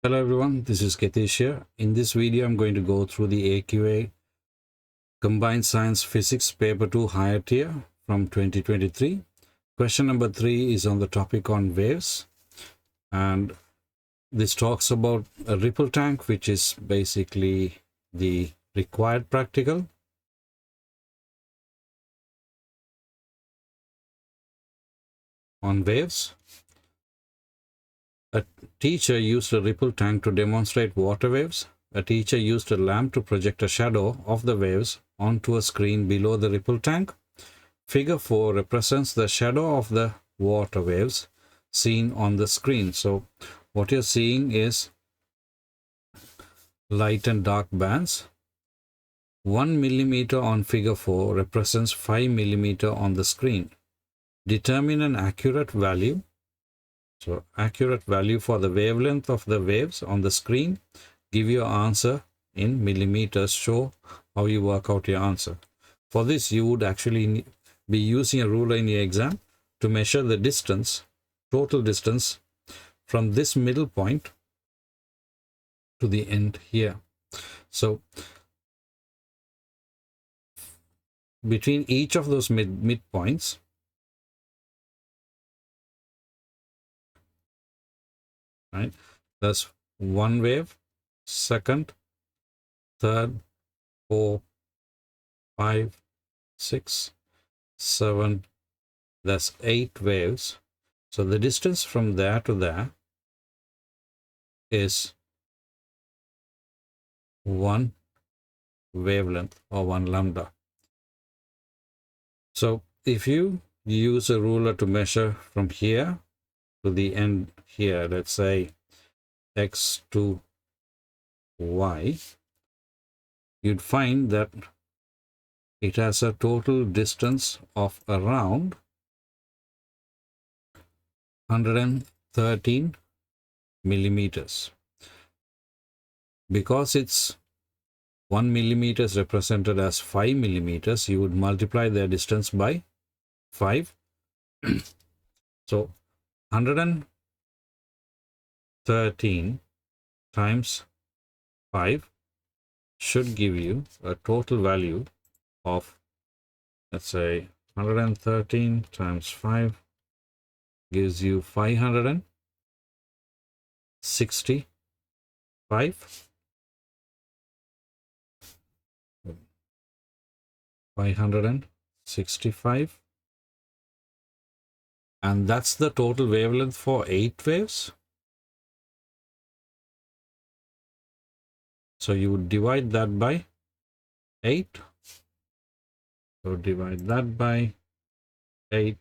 Hello everyone, this is Ketish here. In this video, I'm going to go through the AQA Combined Science Physics Paper 2 Higher Tier from 2023. Question number 3 is on the topic on waves, and this talks about a ripple tank, which is basically the required practical. On waves, a teacher used a ripple tank to demonstrate water waves. A teacher used a lamp to project a shadow of the waves onto a screen below the ripple tank. Figure 4 represents the shadow of the water waves seen on the screen. So what you're seeing is light and dark bands. 1 millimeter on figure 4 represents 5 millimeter on the screen. Determine an accurate value. So accurate value for the wavelength of the waves on the screen. Give your answer in millimeters. Show how you work out your answer. For this, you would actually be using a ruler in your exam to measure the distance, total distance from this middle point to the end here. So between each of those midpoints, right, that's one wave, second, third, 4, 5, 6, 7, that's 8 waves. So the distance from there to there is 1 wavelength or 1 lambda. So if you use a ruler to measure from here to the end here, let's say x to y, you'd find that it has a total distance of around 113 millimeters. Because it's 1 millimeter is represented as 5 millimeters, you would multiply their distance by 5. So 113 times 5 should give you a total value of, let's say, 113 times 5 gives you 565. 565, and that's the total wavelength for 8 waves. So you would divide that by 8. So divide that by 8.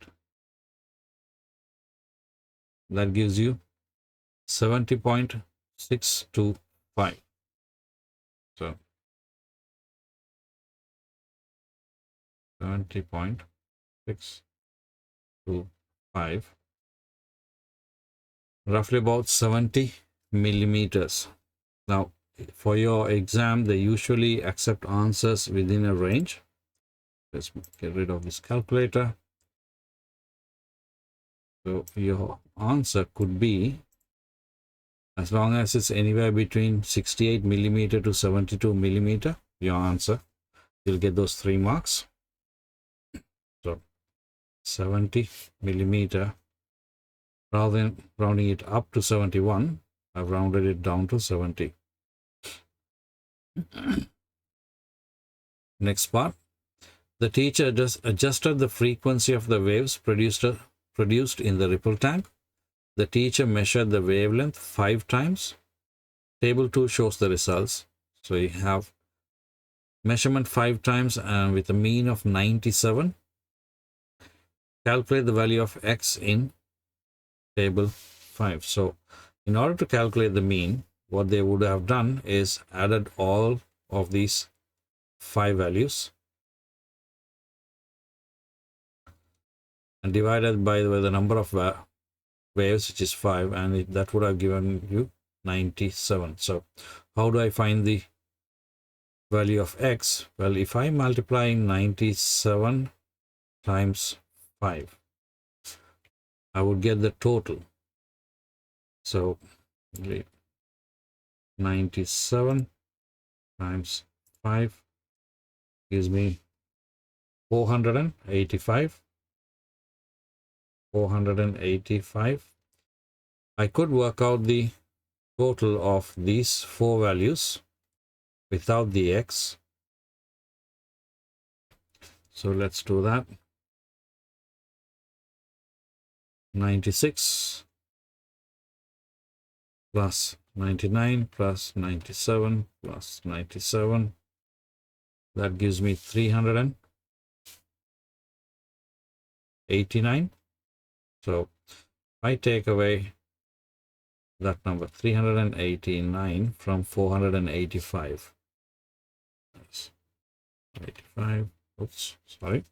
That gives you 70.625. So 70.625, roughly about 70 millimeters. Now, for your exam, they usually accept answers within a range. Let's get rid of this calculator. So your answer could be, as long as it's anywhere between 68 millimeter to 72 millimeter, your answer, you'll get those 3 marks. So 70 millimeter, rather than rounding it up to 71, I've rounded it down to 70. Next part, the teacher just adjusted the frequency of the waves produced in the ripple tank. The teacher measured the wavelength 5 times. Table 2 shows the results. So you have measurement 5 times and with a mean of 97. Calculate the value of x in table 5. So in order to calculate the mean, what they would have done is added all of these 5 values and divided by the number of waves, which is 5, and that would have given you 97. So how do I find the value of x? Well, if I multiply 97 times 5, I would get the total. So 97 times 5 gives me 485. 485. I could work out the total of these four values without the x. So let's do that. 96 plus 99 plus 97 plus 97. That gives me 389. So I take away that number 389 from 485. That's 85. Oops, sorry.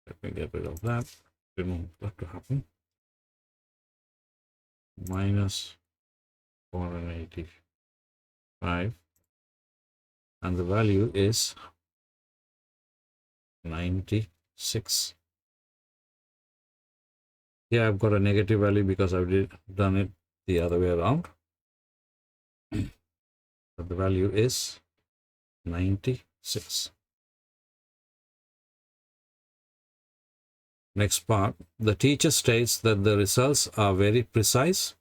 Let me get rid of that. Didn't want that to happen. Minus 485. And the value is 96. Here I've got a negative value because I've done it the other way around. But the value is 96. Next part, the teacher states that the results are very precise.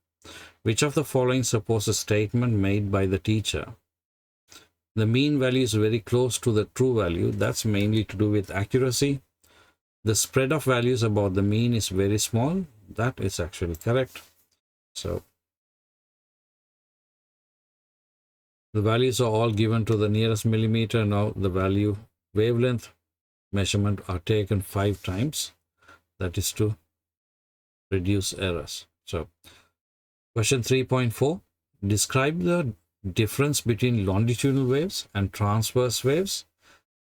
Which of the following supports a statement made by the teacher? The mean value is very close to the true value. That's mainly to do with accuracy. The spread of values about the mean is very small. That is actually correct. So the values are all given to the nearest millimeter. Now the value wavelength measurement are taken 5 times. That is to reduce errors. So question 3.4. Describe the difference between longitudinal waves and transverse waves.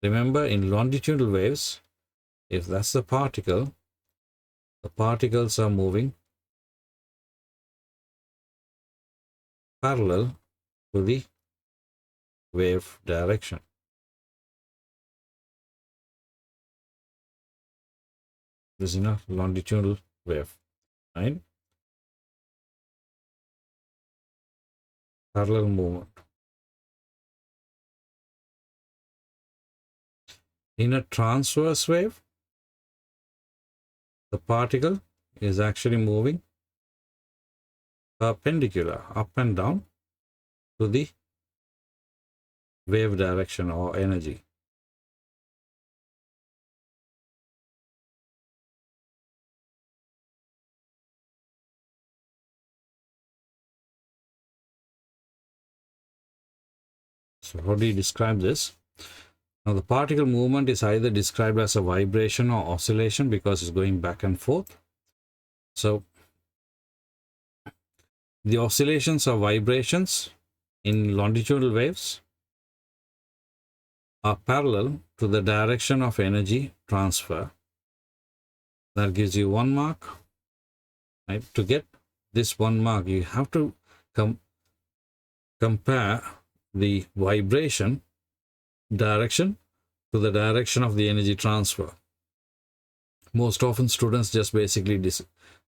Remember, in longitudinal waves, if that's the particles are moving parallel to the wave direction. This is a longitudinal wave, right? Parallel movement. In a transverse wave, the particle is actually moving perpendicular, up and down, to the wave direction or energy. So how do you describe this? Now the particle movement is either described as a vibration or oscillation because it's going back and forth. So the oscillations or vibrations in longitudinal waves are parallel to the direction of energy transfer. That gives you 1 mark. Right? To get this 1 mark, you have to compare the vibration direction to the direction of the energy transfer. Most often students just basically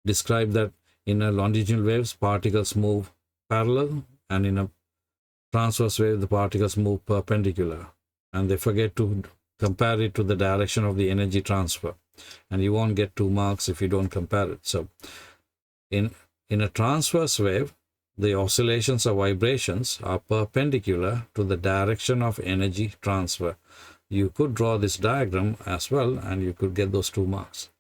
describe that in a longitudinal waves, particles move parallel, and in a transverse wave, the particles move perpendicular. And they forget to compare it to the direction of the energy transfer. And you won't get 2 marks if you don't compare it. So in a transverse wave, the oscillations or vibrations are perpendicular to the direction of energy transfer. You could draw this diagram as well, and you could get those 2 marks.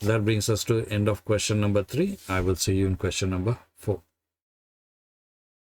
That brings us to the end of question number 3. I will see you in question number 4.